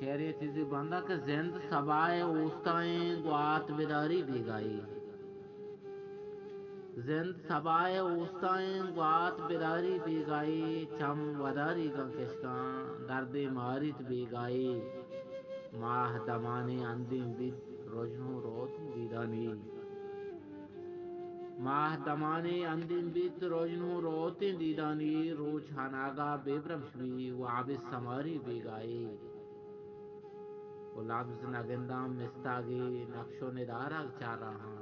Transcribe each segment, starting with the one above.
شعری تیزی بندہ کہ زند سبائے اوستائیں گوات بیداری بیگائی زند سبائے اوستائیں گوات بیداری بیگائی چم وداری گاں کشکاں درد ماریت بیگائی ماہ دمانے اندیم بیت روجنو روت دیدانی ماہ دمانے اندیم بیت روجنو روت دیدانی روچ ہناگا بے برمشوی و عبس سماری بیگائی وہ لفظ نگندام مستاگی نقش و ندارگ چار رہا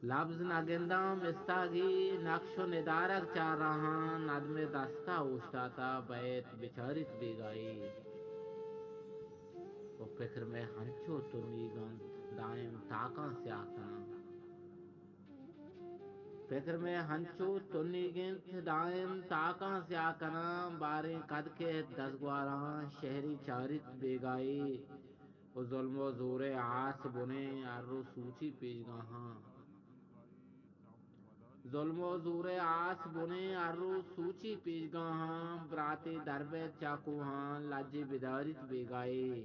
لفظ نگندام مستاگی نقش و ندارگ چار رہا ندم دستہ اوشتاتا بیت بچارت بیگائی وہ فکر میں ہنچو تنی گنت دائم تاکاں سیاہ کنا فکر میں ہنچو تنی گنت دائم تاکاں سیاہ کنا باریں قد کے دزگواراں شہری چارت بیگائی وہ ظلم و زور آس بنے ارو سوچی پیش گاہاں ظلم و زور آس بنے ارو سوچی پیش گاہاں براتے دربیت چاکوہاں لجی بدارت بیگائی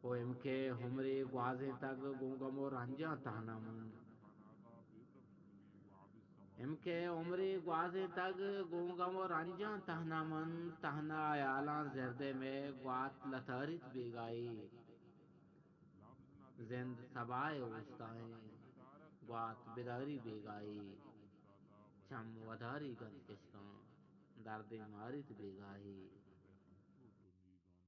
وہ ام کے ہمرے گوازیں تک گونگم و رنجاں تہنا من ام کے عمری گوازیں تگ گونگم و رنجاں تہنا من تہنا عیالاں زردے میں گوات لتارت بیگائی زند سبائے اوستائیں گوات بیداری بیگائی چم وداری گند کشکاں درد ماریت بیگائی